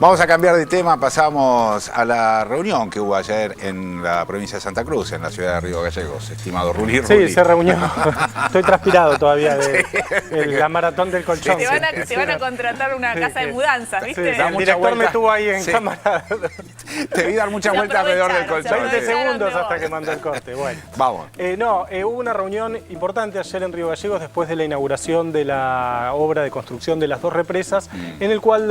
Vamos a cambiar de tema, pasamos a la reunión que hubo ayer en la provincia de Santa Cruz, en la ciudad de Río Gallegos, estimado Ruli. Sí, se reunió. Estoy transpirado todavía de la maratón del colchón. Te van a contratar una casa de mudanzas, ¿viste? Sí, el director me tuvo ahí en cámara. Te vi dar muchas vueltas alrededor del colchón. 20 segundos hasta que mandó el corte. Bueno. Vamos. Hubo una reunión importante ayer en Río Gallegos después de la inauguración de la obra de construcción de las dos represas, en la cual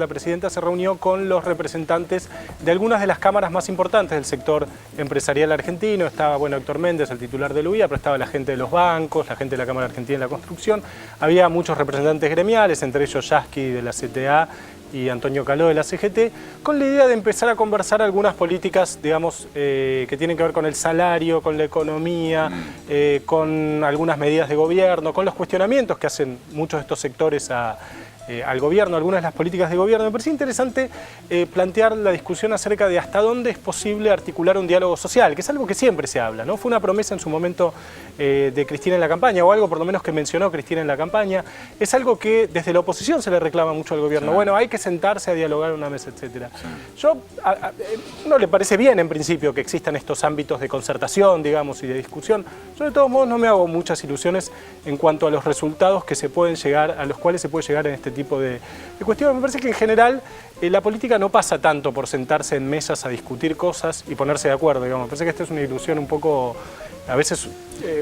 la presidenta se reunió con los representantes de algunas de las cámaras más importantes del sector empresarial argentino. Estaba, Héctor Méndez, el titular del UIA, pero estaba la gente de los bancos, la gente de la Cámara Argentina de la Construcción. Había muchos representantes gremiales, entre ellos Yasky de la CTA y Antonio Caló de la CGT, con la idea de empezar a conversar algunas políticas, digamos, que tienen que ver con el salario, con la economía, con algunas medidas de gobierno, con los cuestionamientos que hacen muchos de estos sectores al gobierno, algunas de las políticas de gobierno. Me parecía interesante plantear la discusión acerca de hasta dónde es posible articular un diálogo social, que es algo que siempre se habla, ¿no? Fue una promesa en su momento de Cristina en la campaña, o algo por lo menos que mencionó Cristina en la campaña. Es algo que desde la oposición se le reclama mucho al gobierno. Sí. Bueno, hay que sentarse a dialogar en una mesa, etc. Sí. No le parece bien en principio que existan estos ámbitos de concertación, digamos, y de discusión. Yo de todos modos no me hago muchas ilusiones en cuanto a los resultados que se pueden llegar, a los cuales se puede llegar en este tipo de cuestiones. Me parece que en general la política no pasa tanto por sentarse en mesas a discutir cosas y ponerse de acuerdo, digamos. Me parece que esta es una ilusión un poco, a veces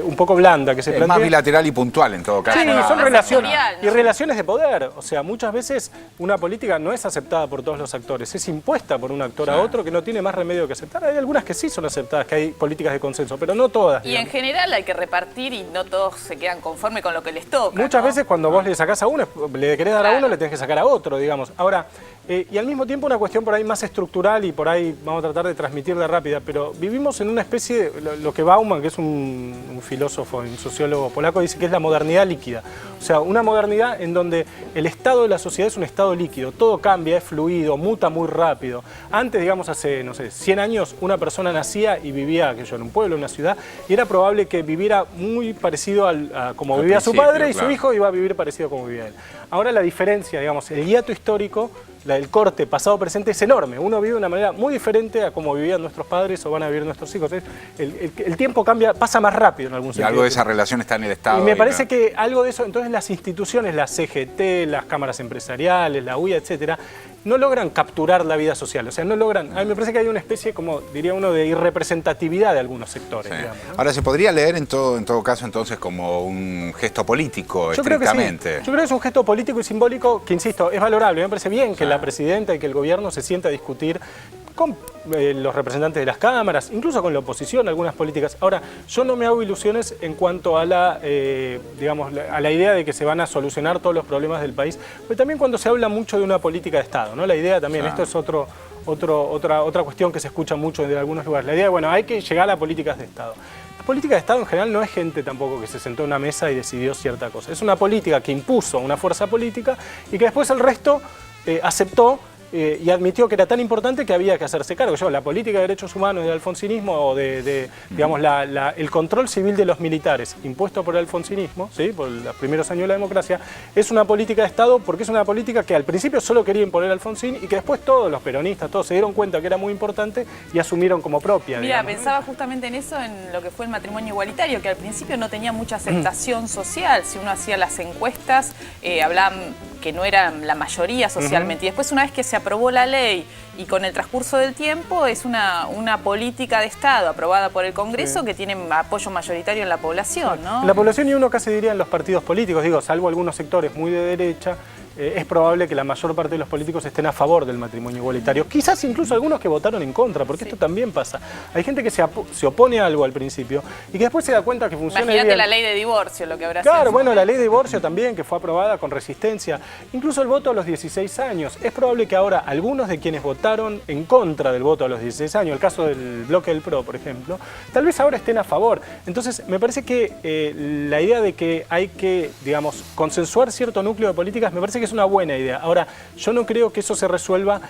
un poco blanda que se plantea. Más bilateral y puntual en todo caso. Sí, son relaciones y relaciones de poder. O sea, muchas veces una política no es aceptada por todos los actores, es impuesta por un actor a otro que no tiene más remedio que aceptar. Hay algunas que sí son aceptadas, que hay políticas de consenso, pero no todas. Y en general hay que repartir y no todos se quedan conformes con lo que les toca. Muchas veces cuando vos le sacás a uno, le querés dar a uno, le tenés que sacar a otro, digamos. Ahora, y al mismo tiempo una cuestión por ahí más estructural y por ahí vamos a tratar de transmitirla rápida, pero vivimos en una especie de, lo que Bauman, que es un filósofo, un sociólogo polaco, dice que es la modernidad líquida. O sea, una modernidad en donde el estado de la sociedad es un estado líquido, todo cambia, es fluido, muta muy rápido. Antes, digamos, hace, no sé, 100 años, una persona nacía y vivía, en un pueblo, en una ciudad, y era probable que viviera muy parecido a como vivía su padre, y su hijo iba a vivir parecido a como vivía él. Ahora la diferencia, digamos, el hiato histórico, el corte pasado-presente es enorme. Uno vive de una manera muy diferente a como vivían nuestros padres o van a vivir nuestros hijos. El tiempo cambia, pasa más rápido en algún sentido. Y algo de esa relación está en el Estado. Y me parece que algo de eso, entonces las instituciones, la CGT, las cámaras empresariales, la UIA, etcétera, no logran capturar la vida social. O sea, no logran. A mí me parece que hay una especie, como diría uno, de irrepresentatividad de algunos sectores. Sí. Digamos, ¿no? Ahora, ¿se podría leer en todo caso entonces como un gesto político, estrictamente? Creo que sí. Yo creo que es un gesto político y simbólico que, insisto, es valorable. Me parece bien que la presidenta y que el gobierno se sienta a discutir con los representantes de las cámaras, incluso con la oposición, algunas políticas. Ahora, yo no me hago ilusiones en cuanto a digamos, a la idea de que se van a solucionar todos los problemas del país, pero también cuando se habla mucho de una política de Estado, ¿no? La idea también, esto es otra cuestión que se escucha mucho en algunos lugares, la idea de, hay que llegar a políticas de Estado. La política de Estado en general no es gente tampoco que se sentó en una mesa y decidió cierta cosa. Es una política que impuso una fuerza política y que después el resto aceptó y admitió que era tan importante que había que hacerse cargo. La política de derechos humanos del alfonsinismo o digamos, el control civil de los militares impuesto por el alfonsinismo, ¿sí? Por los primeros años de la democracia, es una política de Estado porque es una política que al principio solo quería imponer Alfonsín y que después todos los peronistas, todos se dieron cuenta que era muy importante y asumieron como propia. Mira, digamos, pensaba justamente en eso, en lo que fue el matrimonio igualitario, que al principio no tenía mucha aceptación social. Si uno hacía las encuestas, hablaban que no eran la mayoría socialmente. Y después, una vez que se aprobó la ley y con el transcurso del tiempo, es una política de Estado aprobada por el Congreso que tiene apoyo mayoritario en la población, ¿no? En la población y uno casi diría en los partidos políticos, digo, salvo algunos sectores muy de derecha, es probable que la mayor parte de los políticos estén a favor del matrimonio igualitario. Quizás incluso algunos que votaron en contra, porque esto también pasa. Hay gente que se opone a algo al principio y que después se da cuenta que funciona bien. Imagínate la ley de divorcio, lo que habrá sido. Claro, bueno, la ley de divorcio también, que fue aprobada con resistencia. Incluso el voto a los 16 años. Es probable que ahora algunos de quienes votaron en contra del voto a los 16 años, el caso del bloque del PRO, por ejemplo, tal vez ahora estén a favor. Entonces, me parece que la idea de que hay que, digamos, consensuar cierto núcleo de políticas, me parece que es una buena idea. Ahora, yo no creo que eso se resuelva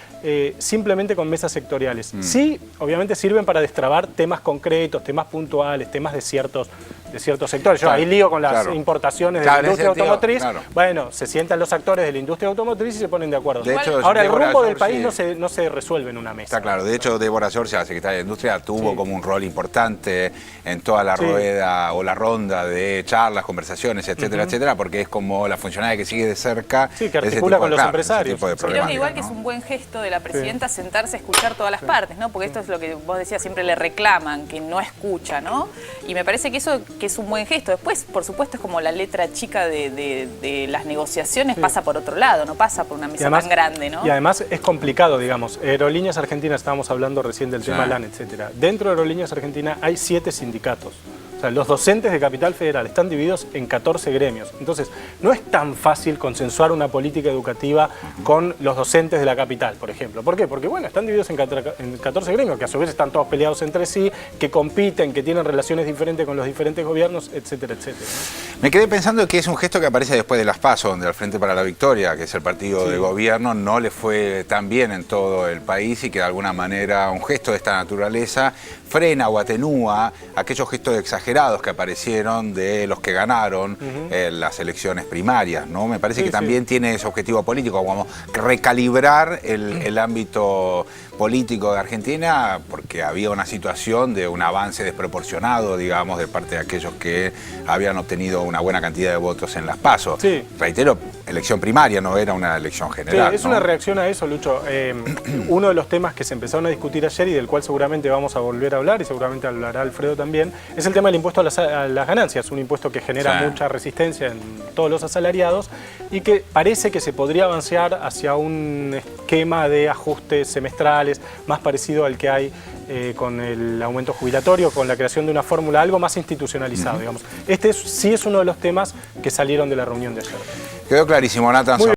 simplemente con mesas sectoriales. Sí, obviamente sirven para destrabar temas concretos, temas puntuales, temas de ciertos de ciertos sectores. Yo Claro, ahí lío con las claro. importaciones de Claro, la en industria ese sentido, automotriz. claro. Bueno, se sientan los actores de la industria automotriz y se ponen de acuerdo. De hecho, Ahora, el Débora rumbo del George, país no se resuelve en una mesa. Está claro, de hecho Débora George, la secretaria de Industria, tuvo Sí. como un rol importante en toda la Sí. rueda o la ronda de charlas, conversaciones, etcétera, etcétera, porque es como la funcionaria que sigue de cerca. Sí, que ese articula con los ese empresarios. tipo de Creo que problemática, igual que es ¿no? un buen gesto de la presidenta sentarse a escuchar todas las partes, ¿no? Porque esto es lo que vos decías, siempre le reclaman, que no escucha, ¿no? Y me parece que eso que es un buen gesto. Después, por supuesto, es como la letra chica de las negociaciones, pasa por otro lado, no pasa por una mesa tan grande, ¿no? Y además es complicado, digamos. Aerolíneas Argentinas, estábamos hablando recién del tema LAN, etcétera. Dentro de Aerolíneas Argentinas hay 7 sindicatos. O sea, los docentes de Capital Federal están divididos en 14 gremios. Entonces, no es tan fácil consensuar una política educativa con los docentes de la capital, por ejemplo. ¿Por qué? Porque, bueno, están divididos en 14 gremios, que a su vez están todos peleados entre sí, que compiten, que tienen relaciones diferentes con los diferentes gobiernos, etcétera, etcétera. Me quedé pensando que es un gesto que aparece después de las PASO, donde al Frente para la Victoria, que es el partido de gobierno, no le fue tan bien en todo el país y que de alguna manera un gesto de esta naturaleza frena o atenúa aquellos gestos exagerados que aparecieron de los que ganaron las elecciones primarias, ¿no? Me parece que también tiene ese objetivo político, como recalibrar el ámbito político de Argentina, porque había una situación de un avance desproporcionado, digamos, de parte de aquellos que habían obtenido una buena cantidad de votos en las PASO. Sí. Reitero, elección primaria, no era una elección general. Sí, es ¿no? una reacción a eso, Lucho. Uno de los temas que se empezaron a discutir ayer y del cual seguramente vamos a volver a hablar, y seguramente hablará Alfredo también, es el tema del impuesto a las ganancias, un impuesto que genera mucha resistencia en todos los asalariados y que parece que se podría avanzar hacia un esquema de ajustes semestrales más parecido al que hay con el aumento jubilatorio, con la creación de una fórmula, algo más institucionalizado, digamos. Este sí es uno de los temas que salieron de la reunión de ayer. Quedó clarísimo, Nathan.